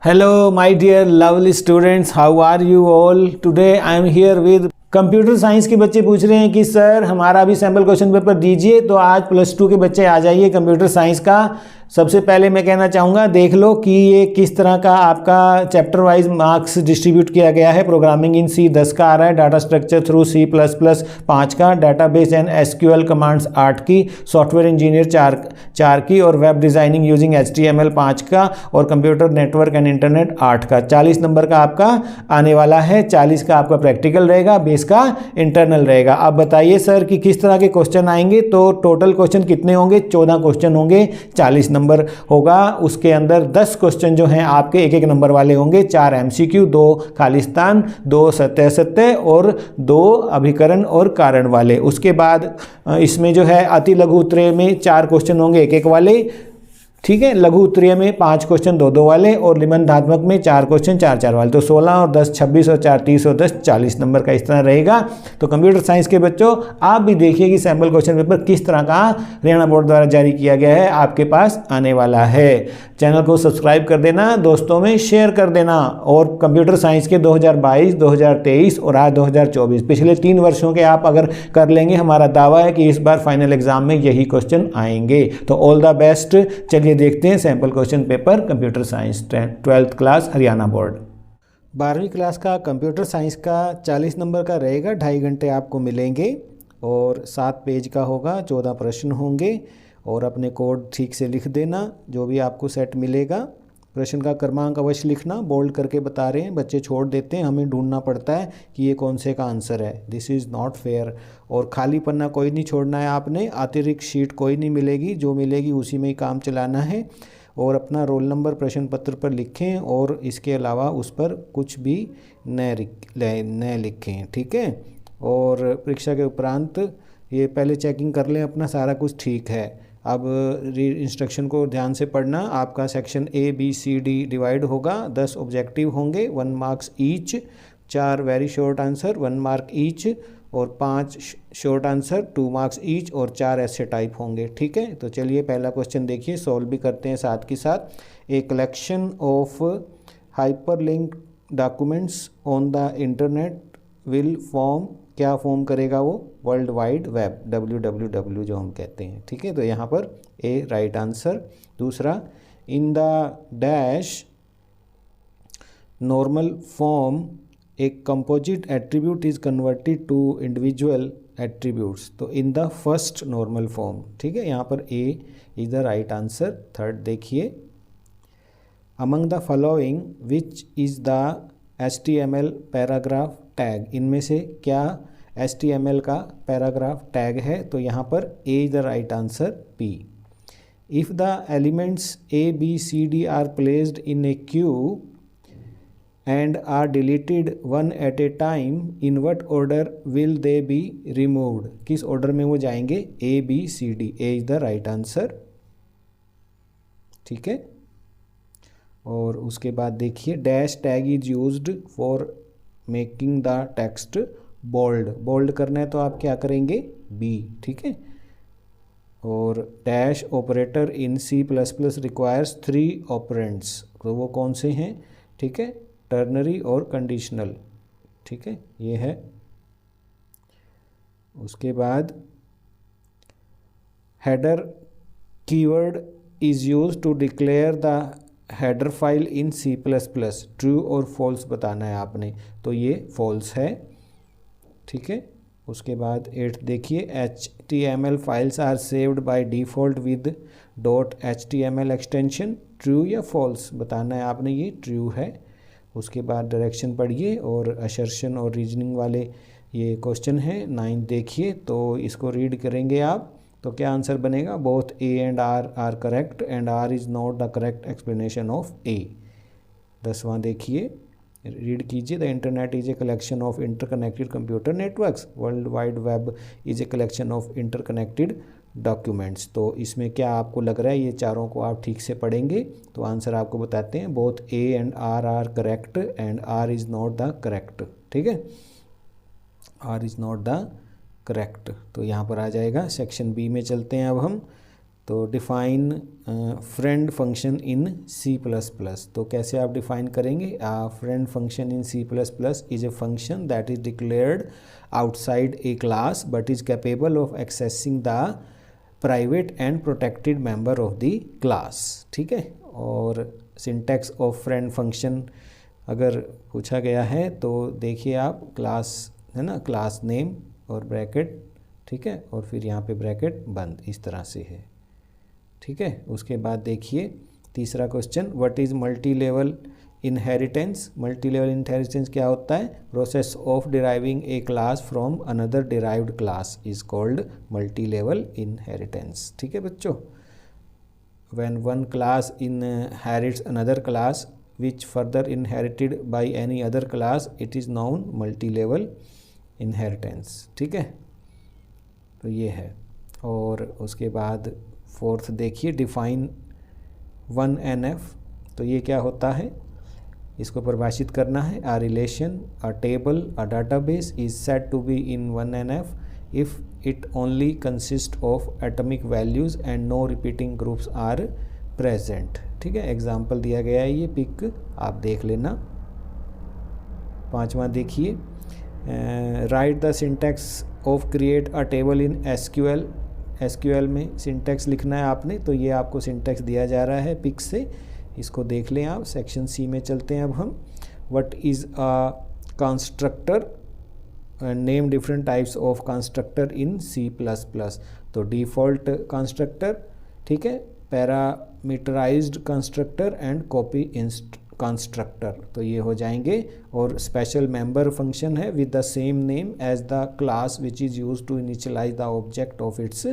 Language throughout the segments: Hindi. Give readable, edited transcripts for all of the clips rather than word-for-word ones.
Hello, my dear lovely students. How are you all? Today I am here with computer science के बच्चे पूछ रहे हैं कि सर हमारा भी सैम्पल क्वेश्चन पेपर दीजिए। तो आज +2 के बच्चे आ जाइए कंप्यूटर साइंस का। सबसे पहले मैं कहना चाहूँगा देख लो कि ये किस तरह का आपका चैप्टर वाइज मार्क्स डिस्ट्रीब्यूट किया गया है। प्रोग्रामिंग इन सी 10 का आ रहा है, डाटा स्ट्रक्चर थ्रू C++ 5 का, डाटाबेस एंड SQL कमांड्स 8 की, सॉफ्टवेयर इंजीनियर 4 की और वेब डिज़ाइनिंग यूजिंग HTML 5 का और कंप्यूटर नेटवर्क एंड इंटरनेट 8 का। 40 नंबर का आपका आने वाला है। 40 का आपका प्रैक्टिकल रहेगा, बेस का इंटरनल रहेगा। अब बताइए सर कि किस तरह के क्वेश्चन आएंगे। तो टोटल क्वेश्चन कितने होंगे? 14 क्वेश्चन होंगे, 40 नंबर होगा। उसके अंदर 10 क्वेश्चन जो हैं आपके एक नंबर वाले होंगे, 4 MCQ, 2 खालिस्तान, 2 सत्य और 2 अभिकरण और कारण वाले। उसके बाद इसमें जो है अति लघु उत्तरीय में 4 क्वेश्चन होंगे एक वाले, ठीक है। लघु उत्तरीय में 5 क्वेश्चन 2 वाले और निबंधात्मक में 4 क्वेश्चन 4 वाले। तो 16 और 10 26 और 4 30 और 10 40 नंबर का इस तरह रहेगा। तो कंप्यूटर साइंस के बच्चों आप भी देखिए कि सैम्पल क्वेश्चन पेपर किस तरह का हरियाणा बोर्ड द्वारा जारी किया गया है, आपके पास आने वाला है। चैनल को सब्सक्राइब कर देना, दोस्तों में शेयर कर देना। और कंप्यूटर साइंस के 2022, 2023 और आज 2024 पिछले 3 वर्षों के आप अगर कर लेंगे, हमारा दावा है कि इस बार फाइनल एग्जाम में यही क्वेश्चन आएंगे। तो ऑल द बेस्ट। चलिए देखते हैं sample question paper computer science 12th class Haryana board. 12वीं क्लास का कंप्यूटर साइंस का 40 नंबर का रहेगा। 2.5 घंटे आपको मिलेंगे और 7 पेज का होगा, 14 प्रश्न होंगे। और अपने कोड ठीक से लिख देना जो भी आपको सेट मिलेगा। प्रश्न का क्रमांक अवश्य लिखना, बोल्ड करके बता रहे हैं, बच्चे छोड़ देते हैं, हमें ढूंढना पड़ता है कि ये कौन से का आंसर है। This is not fair. और खाली पन्ना कोई नहीं छोड़ना है आपने, अतिरिक्त शीट कोई नहीं मिलेगी, जो मिलेगी उसी में ही काम चलाना है। और अपना रोल नंबर प्रश्न पत्र पर लिखें और इसके अलावा उस पर कुछ भी न लिखें, ठीक है। और परीक्षा के उपरांत ये पहले चेकिंग कर लें अपना सारा कुछ ठीक है। अब इंस्ट्रक्शन को ध्यान से पढ़ना। आपका section A, B, C, D divide होगा, 10 ऑब्जेक्टिव होंगे, 1 marks each, 4 very short answer 1 mark each और 5 शॉर्ट आंसर 2 मार्क्स ईच और 4 ऐसे टाइप होंगे, ठीक है। तो चलिए पहला क्वेश्चन देखिए, सॉल्व भी करते हैं साथ के साथ। A collection of hyperlink documents on the internet will form, क्या फॉर्म करेगा वो? वर्ल्ड वाइड वेब, WWW जो हम कहते हैं, ठीक है। तो यहाँ पर ए राइट आंसर। दूसरा, in the dash normal form a composite attribute is converted to individual attributes. तो in the first normal form, ठीक है। यहाँ पर a is the right answer. Third देखिए, among the following which is the HTML paragraph tag, इनमें से क्या HTML का पैराग्राफ टैग है? तो यहाँ पर A is the right answer, P। If the elements A, B, C, D are placed in a queue and are deleted one at a time, in what order will they be removed? किस ऑर्डर में वो जाएंगे? A, B, C, D। A is the right answer, ठीक है। और उसके बाद देखिए, dash tag is used for making the text bold. Bold करना है तो आप क्या करेंगे? B, ठीक है। और dash operator in C++ requires 3 operands, तो वो कौन से हैं? ठीक है, टर्नरी और कंडीशनल, ठीक है, ये है। उसके बाद header keyword is used to declare the header file in C++, true और फॉल्स बताना है आपने, तो ये फॉल्स है, ठीक है। उसके बाद 8 देखिए, HTML files are saved by default with .html extension, true या फॉल्स बताना है आपने, ये ट्रू है। उसके बाद डायरेक्शन पढ़िए और असर्शन और रीजनिंग वाले ये क्वेश्चन है। 9 देखिए, तो इसको रीड करेंगे आप, तो क्या आंसर बनेगा? Both A and R are correct and R is not the correct explanation of A। 10वां देखिए, रीड कीजिए, the internet is a collection of interconnected computer networks, world wide web is a collection of interconnected documents. तो इसमें क्या आपको लग रहा है? ये चारों को आप ठीक से पढ़ेंगे तो आंसर आपको बताते हैं, both A and R are correct and R is not the correct, ठीक है, R is not the correct. तो यहाँ पर आ जाएगा। सेक्शन B में चलते हैं अब हम। तो define friend function in C++। तो कैसे आप डिफाइन करेंगे? Friend function in C++ is a function that is declared outside A class but is capable of accessing the private and protected member of the class. ठीक है, और सिंटैक्स ऑफ फ्रेंड फंक्शन अगर पूछा गया है तो देखिए आप, क्लास है ना, क्लास नेम और ब्रैकेट, ठीक है, और फिर यहाँ पे ब्रैकेट बंद, इस तरह से है। ठीक है, उसके बाद देखिए तीसरा question, what is multi level inheritance? Multi level inheritance क्या होता है? Process of deriving A class from another derived class is called multi level inheritance. ठीक है बच्चों, when one class inherits another class which further inherited by any other class, it is known multi-level inheritance। ठीक है, तो ये है। और उसके बाद फोर्थ देखिए, डिफाइन 1NF। तो ये क्या होता है, इसको परिभाषित करना है। A relation, a table, a database is said to be in 1NF if it only consists of atomic values and no repeating groups are present। ठीक है, एग्जाम्पल दिया गया है, ये पिक आप देख लेना। पांचवा देखिए, right the syntax of create a table in SQL. SQL में सिंटैक्स लिखना है आपने, तो ये आपको सिंटैक्स दिया जा रहा है पिक से, इसको देख लें आप। सेक्शन सी में चलते हैं अब हम। What is a constructor? Name different types of constructor in C++। तो डिफ़ॉल्ट कंस्ट्रक्टर, ठीक है, parameterized constructor and copy constructor, तो ये हो जाएंगे। और स्पेशल मेंबर फंक्शन है with the same name as the class which is use to initialize the object of its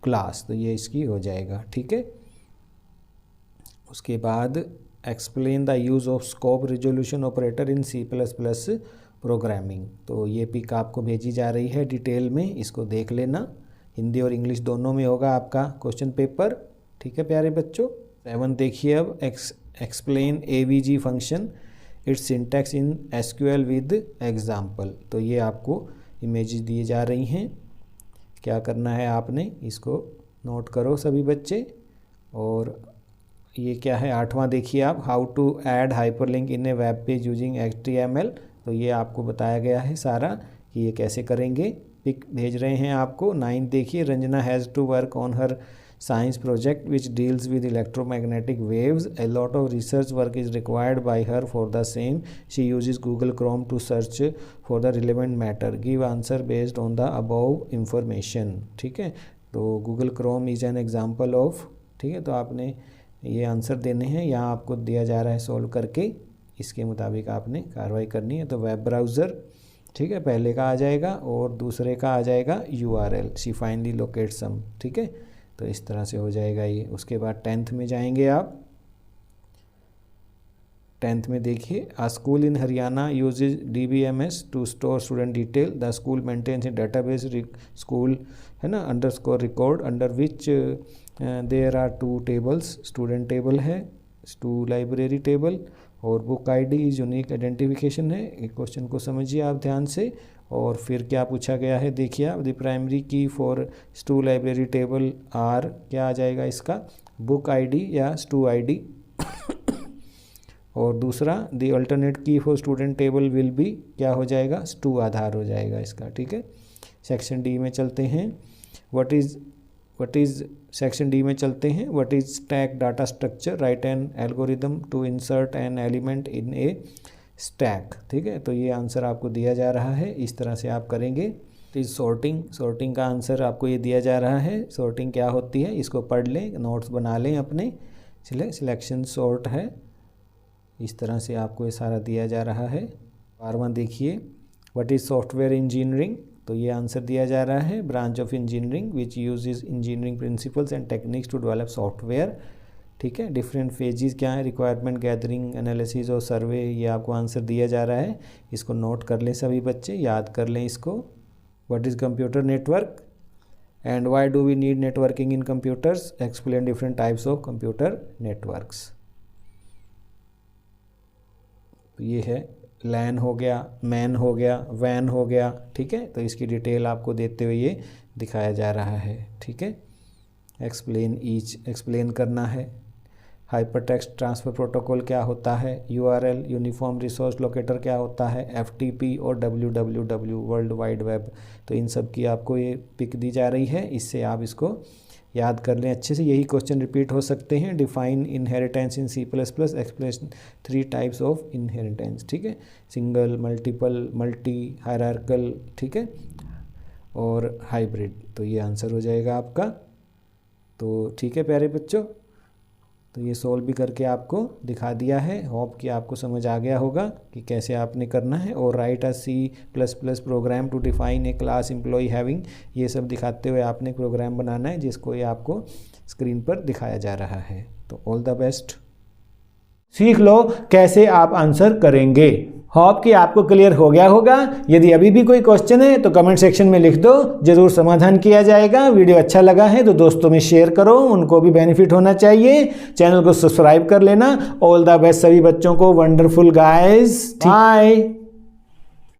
class, तो ये इसकी हो जाएगा। ठीक है, उसके बाद explain the use of scope resolution operator in C++ programming. तो ये पिक आपको भेजी जा रही है डिटेल में, इसको देख लेना। हिंदी और इंग्लिश दोनों में होगा आपका क्वेश्चन पेपर। ठीक है प्यारे बच्चों। 7 देखिए अब, explain AVG function, it's syntax in SQL with example. तो ये आपको इमेजेस दिए जा रही हैं, क्या करना है आपने, इसको नोट करो सभी बच्चे। और ये क्या है, 8वां देखिए आप, how to add hyperlink in a web page using HTML। तो ये आपको बताया गया है सारा कि ये कैसे करेंगे, पिक भेज रहे हैं आपको। 9 देखिए, Ranjana has to work on her science project which deals with electromagnetic waves. A lot of research work is required by her for the same. She uses Google Chrome to search for the relevant matter. Give answer based on the above information। ठीक है, तो Google Chrome is an example of, ठीक है, तो आपने ये आंसर देने हैं, यहाँ आपको दिया जा रहा है सॉल्व करके, इसके मुताबिक आपने कार्रवाई करनी है। तो वेब ब्राउज़र, ठीक है, पहले का आ जाएगा और दूसरे का आ जाएगा URL, शी फाइनली लोकेट सम। ठीक है, तो इस तरह से हो जाएगा ये। उसके बाद 10th में जाएंगे आप। 10th में देखिए, a school in Haryana uses DBMS to store student detail. The school maintains a database school, है ना, underscore record under which there are 2 tables. Student table है, स्टू लाइब्रेरी टेबल, और book ID is unique identification है। एक क्वेश्चन को समझिए आप ध्यान से। और फिर क्या पूछा गया है, देखिए आप, the primary key for stu library table are, क्या आ जाएगा इसका, बुक ID या स्टू ID। और दूसरा, the alternate key for student table will be, क्या हो जाएगा, स्टू आधार हो जाएगा इसका। ठीक है, सेक्शन डी में चलते हैं। व्हाट इज़ सेक्शन डी में चलते हैं। What is stack data structure? Write an algorithm to insert an element in a stack. ठीक है, तो ये आंसर आपको दिया जा रहा है, इस तरह से आप करेंगे। इज सॉर्टिंग का आंसर आपको ये दिया जा रहा है। सॉर्टिंग क्या होती है, इसको पढ़ लें, नोट्स बना लें अपने। सिलेक्शन सॉर्ट है, इस तरह से आपको ये सारा दिया जा रहा है। 12वां देखिए, व्हाट इज़ सॉफ्टवेयर इंजीनियरिंग? तो ये आंसर दिया जा रहा है, branch of engineering which uses engineering principles and techniques to develop software. ठीक है, डिफरेंट फेजेस क्या है, रिक्वायरमेंट गैदरिंग, एनालिसिस और सर्वे, ये आपको आंसर दिया जा रहा है। इसको नोट कर लें सभी बच्चे, याद कर लें इसको। What is computer network and why do we need networking in computers? Explain different types of computer networks. तो ये है, लैन हो गया, मैन हो गया, वैन हो गया। ठीक है, तो इसकी डिटेल आपको देते हुए ये दिखाया जा रहा है। ठीक है, एक्सप्लेन करना है। हाइपरटेक्स्ट ट्रांसफ़र प्रोटोकॉल क्या होता है, यूआरएल यूनिफॉर्म रिसोर्स लोकेटर क्या होता है, एफटीपी और www वर्ल्ड वाइड वेब। तो इन सब की आपको ये पिक दी जा रही है, इससे आप इसको याद कर लें अच्छे से। यही क्वेश्चन रिपीट हो सकते हैं। Define inheritance in C++, explain 3 types of inheritance, ठीक है, सिंगल, मल्टीपल, मल्टी, हायरार्कल, ठीक है, और हाइब्रिड। तो ये आंसर हो जाएगा आपका। तो ठीक है प्यारे बच्चों, तो ये सोल्व भी करके आपको दिखा दिया है। होप कि आपको समझ आ गया होगा कि कैसे आपने करना है। और write a C++ program to define a class employee having, ये सब दिखाते हुए आपने प्रोग्राम बनाना है जिसको ये आपको स्क्रीन पर दिखाया जा रहा है। तो ऑल द बेस्ट, सीख लो कैसे आप आंसर करेंगे। होप कि आपको क्लियर हो गया होगा। यदि अभी भी कोई क्वेश्चन है तो कमेंट सेक्शन में लिख दो, जरूर समाधान किया जाएगा। वीडियो अच्छा लगा है तो दोस्तों में शेयर करो, उनको भी बेनिफिट होना चाहिए। चैनल को सब्सक्राइब कर लेना। ऑल द बेस्ट सभी बच्चों को। Wonderful guys, bye.